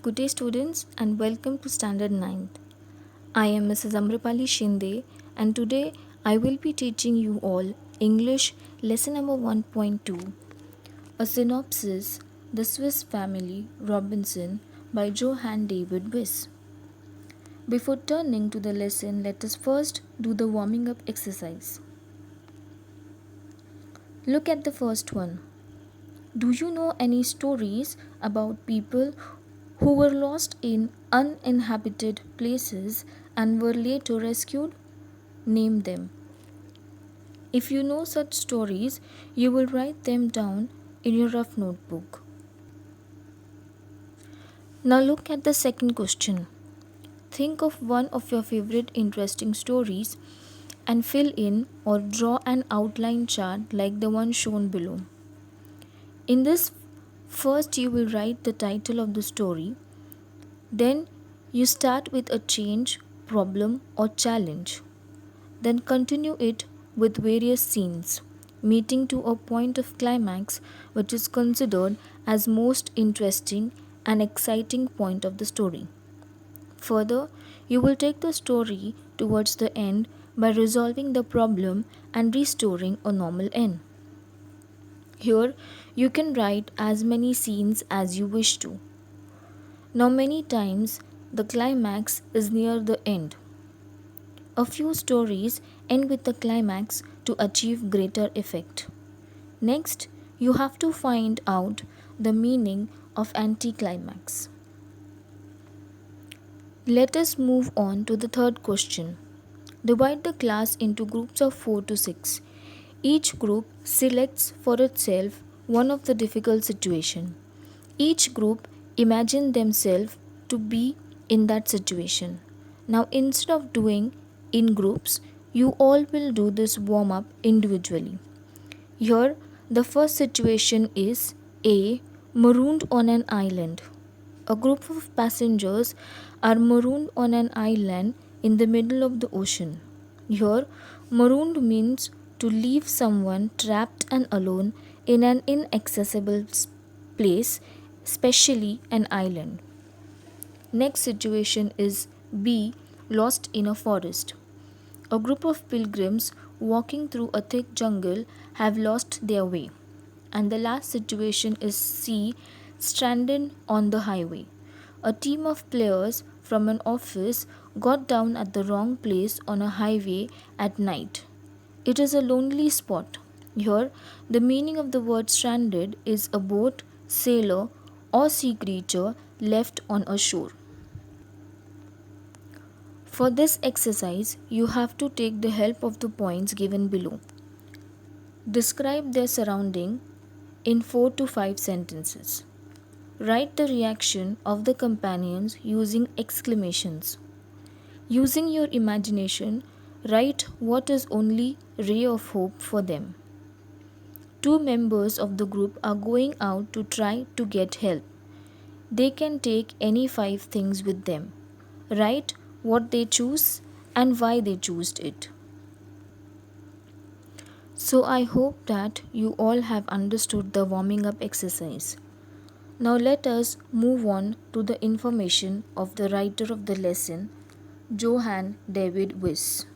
Good day, students, and welcome to Standard 9th. I am Mrs. Amrapali Shinde, and today I will be teaching you all English lesson number 1.2, a synopsis, The Swiss Family Robinson by Johann David Wyss. Before turning to the lesson, let us first do the warming up exercise. Look at the first one. Do you know any stories about people who were lost in uninhabited places and were later rescued? Name them. If you know such stories, you will write them down in your rough notebook. Now look at the second question. Think of one of your favorite interesting stories and fill in or draw an outline chart like the one shown below. In this, first you will write the title of the story. Then you start with a change, problem, or challenge. Then continue it with various scenes, meeting to a point of climax which is considered as most interesting and exciting point of the story. Further, you will take the story towards the end by resolving the problem and restoring a normal end. Here, you can write as many scenes as you wish to. Now, many times the climax is near the end. A few stories end with the climax to achieve greater effect. Next, you have to find out the meaning of anticlimax. Let us move on to the third question. Divide the class into groups of 4 to 6. Each group selects for itself one of the difficult situation. Each group imagine themselves to be in that situation. Now instead of doing in groups, you all will do this warm up individually. Here the first situation is A. Marooned on an island. A group of passengers are marooned on an island in the middle of the ocean. Here, marooned means to leave someone trapped and alone in an inaccessible place, especially an island. Next situation is B. Lost in a forest. A group of pilgrims walking through a thick jungle have lost their way. And the last situation is C. Stranded on the highway. A team of players from an office got down at the wrong place on a highway at night. It is a lonely spot. Here, the meaning of the word stranded is a boat, sailor, or sea creature left on a shore. For this exercise, you have to take the help of the points given below. Describe their surrounding in 4 to 5 sentences. Write the reaction of the companions using exclamations. Using your imagination, write what is only ray of hope for them. 2 members of the group are going out to try to get help. They can take any 5 things with them. Write what they choose and why they chose it. So I hope that you all have understood the warming up exercise. Now let us move on to the information of the writer of the lesson, Johann David Wyss.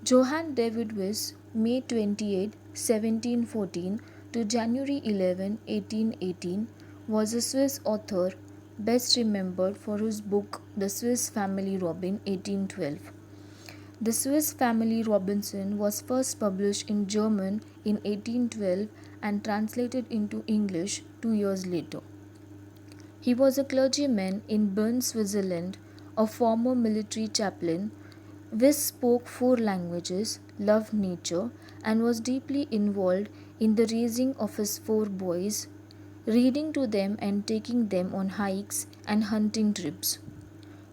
Johann David Wyss, May 28, 1714 to January 11, 1818, was a Swiss author best remembered for his book The Swiss Family Robin 1812. The Swiss Family Robinson was first published in German in 1812 and translated into English 2 years later. He was a clergyman in Bern, Switzerland, a former military chaplain. Wyss spoke 4 languages, loved nature, and was deeply involved in the raising of his 4 boys, reading to them and taking them on hikes and hunting trips.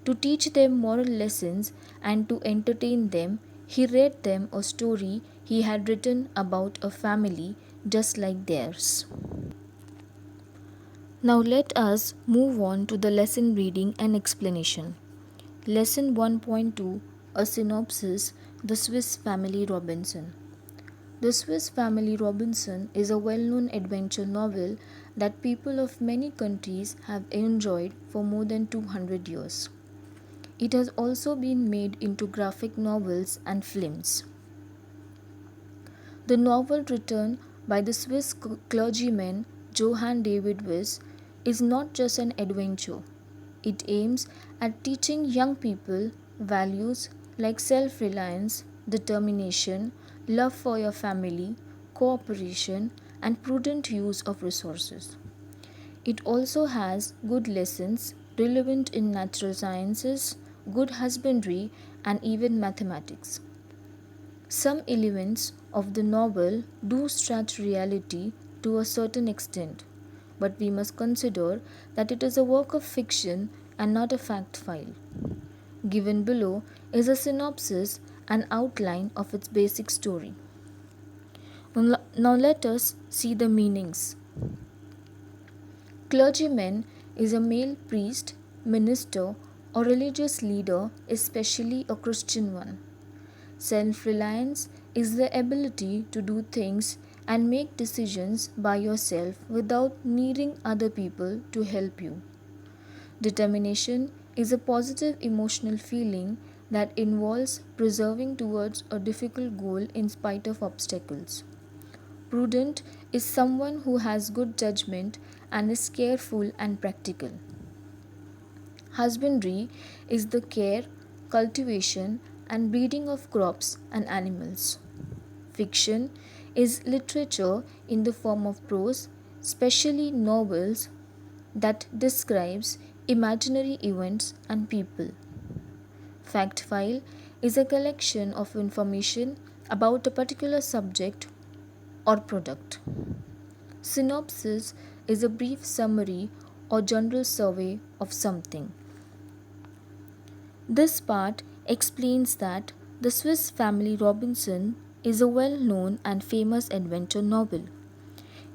To teach them moral lessons and to entertain them, he read them a story he had written about a family just like theirs. Now let us move on to the lesson reading and explanation. Lesson 1.2, a synopsis, The Swiss Family Robinson. The Swiss Family Robinson is a well-known adventure novel that people of many countries have enjoyed for more than 200 years. It has also been made into graphic novels and films. The novel written by the Swiss clergyman Johann David Wyss is not just an adventure. It aims at teaching young people values like self reliance, determination, love for your family, cooperation, and prudent use of resources. It also has good lessons relevant in natural sciences, good husbandry, and even mathematics. Some elements of the novel do stretch reality to a certain extent, but we must consider that it is a work of fiction and not a fact file. Given below is a synopsis and outline of its basic story. Now let us see the meanings. Clergyman is a male priest, minister, or religious leader, especially a Christian one. Self reliance is the ability to do things and make decisions by yourself without needing other people to help you. Determination is a positive emotional feeling that involves persevering towards a difficult goal in spite of obstacles. Prudent is someone who has good judgment and is careful and practical. Husbandry is the care, cultivation, and breeding of crops and animals. Fiction is literature in the form of prose, especially novels that describes imaginary events and people. Fact file is a collection of information about a particular subject or product. Synopsis is a brief summary or general survey of something. This part explains that The Swiss Family Robinson is a well known and famous adventure novel.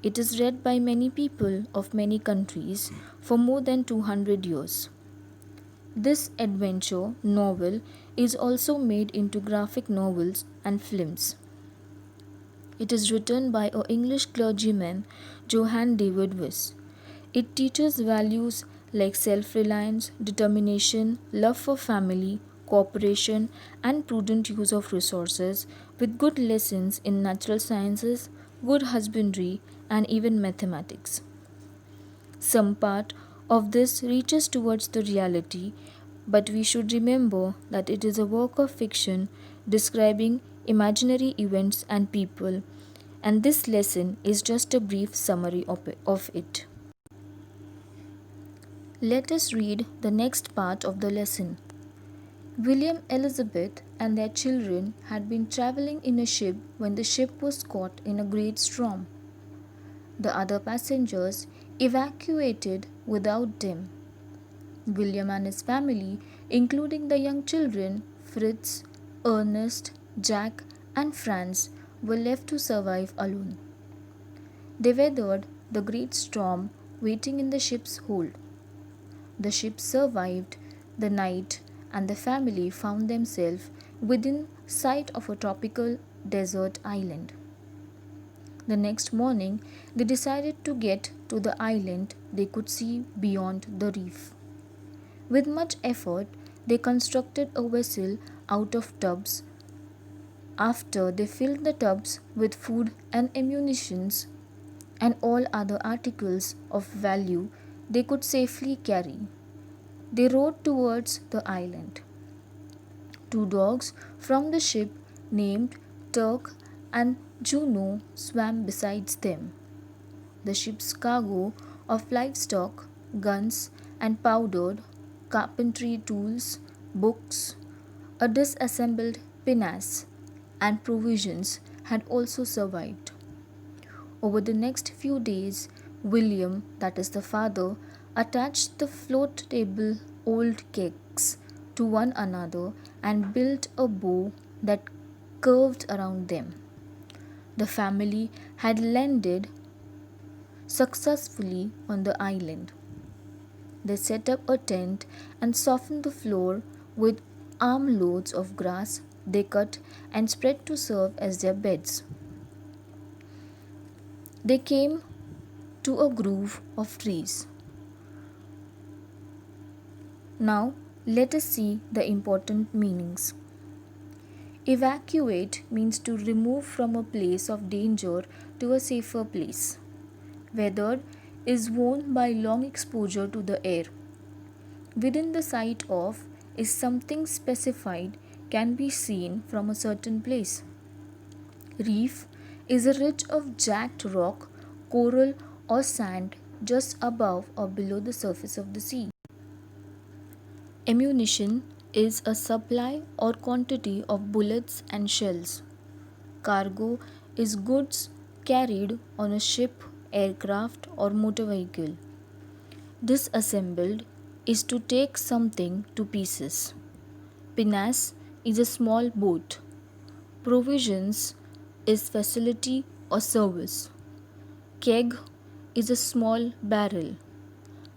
It is read by many people of many countries for more than 200 years. This adventure novel is also made into graphic novels and films. It is written by an English clergyman, Johann David Wyss. It teaches values like self reliance, determination, love for family, cooperation, and prudent use of resources, with good lessons in natural sciences, good husbandry, and even mathematics. Some part of this reaches towards the reality, but we should remember that it is a work of fiction describing imaginary events and people, and this lesson is just a brief summary of it. Let us read the next part of the lesson. William Elizabeth and their children had been traveling in a ship when the ship was caught in a great storm. The other passengers evacuated without them. William and his family, including the young children Fritz, Ernest, Jack, and Franz, were left to survive alone. They weathered the great storm waiting in the ship's hold. The ship survived the night, and the family found themselves within sight of a tropical desert island. The next morning, they decided to get to the island they could see beyond the reef. With much effort, they constructed a vessel out of tubs. After they filled the tubs with food and ammunitions and all other articles of value they could safely carry, they rowed towards the island. Two dogs from the ship named Turk and Juno swam beside them. The ship's cargo of livestock, guns, and powdered carpentry tools, books, a disassembled pinnace, and provisions had also survived. Over the next few days, William, that is the father, attached the floatable old kegs to one another and built a bow that curved around them. The family had landed successfully on the island. They set up a tent and softened the floor with armloads of grass they cut and spread to serve as their beds. They came to a grove of trees. Now, let us see the important meanings. Evacuate means to remove from a place of danger to a safer place. Weathered is worn by long exposure to the air. Within the sight of is something specified can be seen from a certain place. Reef is a ridge of jagged rock, coral, or sand just above or below the surface of the sea. Ammunition is a supply or quantity of bullets and shells. Cargo is goods carried on a ship, aircraft, or motor vehicle. Disassembled is to take something to pieces. Pinnace is a small boat. Provisions is facility or service. Keg is a small barrel.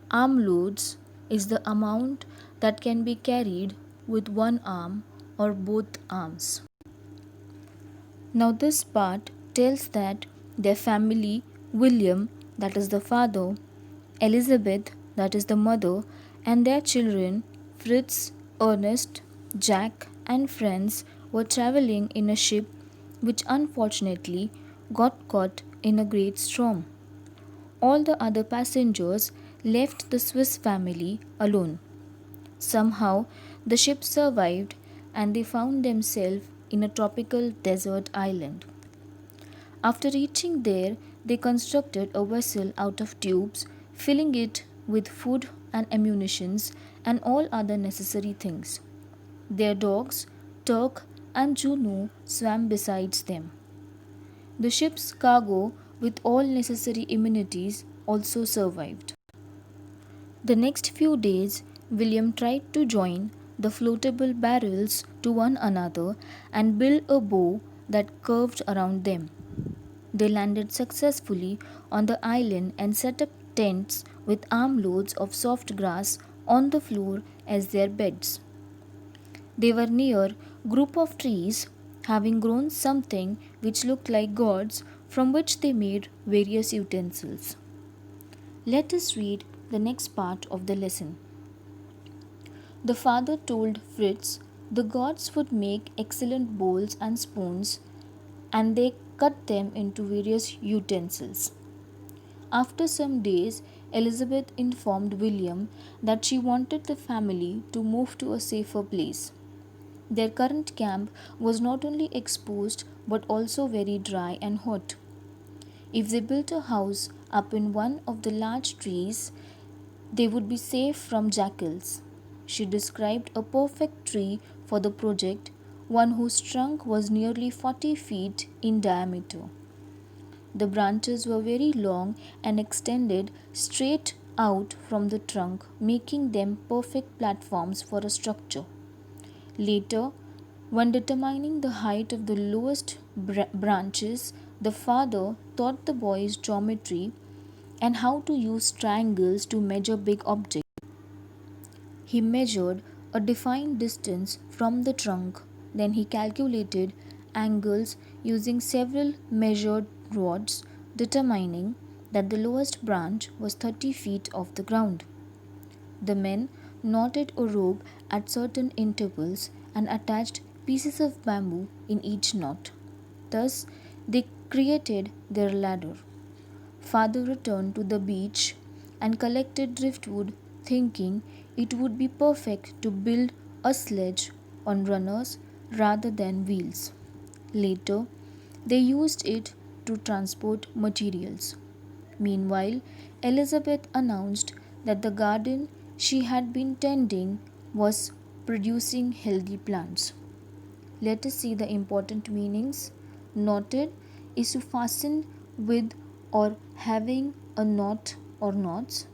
Armloads is the amount that can be carried with one arm or both arms. Now, this part tells that their family, William, that is the father, Elizabeth, that is the mother, and their children, Fritz, Ernest, Jack, and friends, were traveling in a ship which unfortunately got caught in a great storm. All the other passengers left the Swiss family alone. Somehow, the ship survived and they found themselves in a tropical desert island. After reaching there, they constructed a vessel out of tubes, filling it with food and ammunitions and all other necessary things. Their dogs, Turk and Juno, swam beside them. The ship's cargo, with all necessary amenities, also survived. The next few days, William tried to join the floatable barrels to one another and build a bow that curved around them. They landed successfully on the island and set up tents with armloads of soft grass on the floor as their beds. They were near a group of trees having grown something which looked like gourds from which they made various utensils. Let us read the next part of the lesson. The father told Fritz the gods would make excellent bowls and spoons, and they cut them into various utensils. After some days, Elizabeth informed William that she wanted the family to move to a safer place. Their current camp was not only exposed but also very dry and hot. If they built a house up in one of the large trees, they would be safe from jackals. She described a perfect tree for the project, one whose trunk was nearly 40 feet in diameter. The branches were very long and extended straight out from the trunk, making them perfect platforms for a structure. Later, when determining the height of the lowest branches, the father taught the boys geometry and how to use triangles to measure big objects. He measured a defined distance from the trunk, then he calculated angles using several measured rods, determining that the lowest branch was 30 feet off the ground. The men knotted a rope at certain intervals and attached pieces of bamboo in each knot. Thus, they created their ladder. Father returned to the beach and collected driftwood, thinking it would be perfect to build a sledge on runners rather than wheels. Later, they used it to transport materials. Meanwhile, Elizabeth announced that the garden she had been tending was producing healthy plants. Let us see the important meanings. Knotted is to fasten with or having a knot or knots.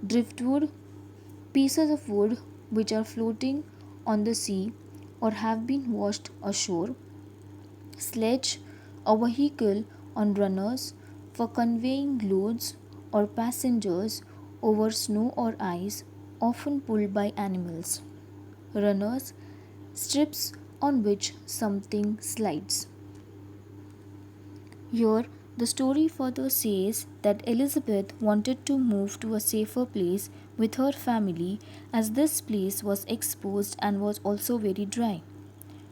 Driftwood, pieces of wood which are floating on the sea or have been washed ashore. Sledge, a vehicle on runners for conveying loads or passengers over snow or ice, often pulled by animals. Runners, strips on which something slides. Here The story further says that Elizabeth wanted to move to a safer place with her family as this place was exposed and was also very dry.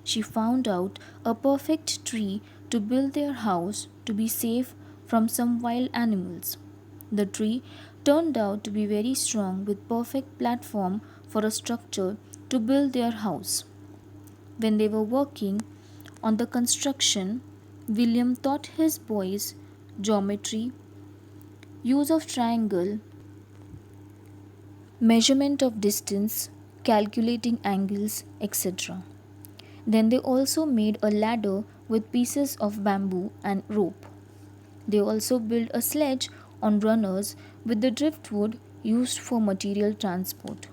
She found out a perfect tree to build their house to be safe from some wild animals. The tree turned out to be very strong with perfect platform for a structure to build their house. When they were working on the construction, William taught his boys geometry, use of triangle, measurement of distance, calculating angles, etc. Then they also made a ladder with pieces of bamboo and rope. They also built a sledge on runners with the driftwood used for material transport.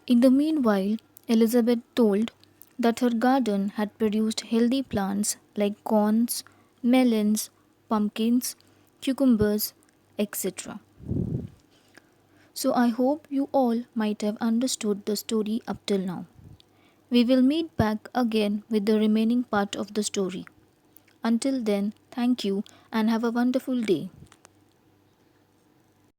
In the meanwhile, Elizabeth told that her garden had produced healthy plants like corns, melons, pumpkins, cucumbers, etc. So I hope you all might have understood the story up till now. We will meet back again with the remaining part of the story. Until then, thank you and have a wonderful day.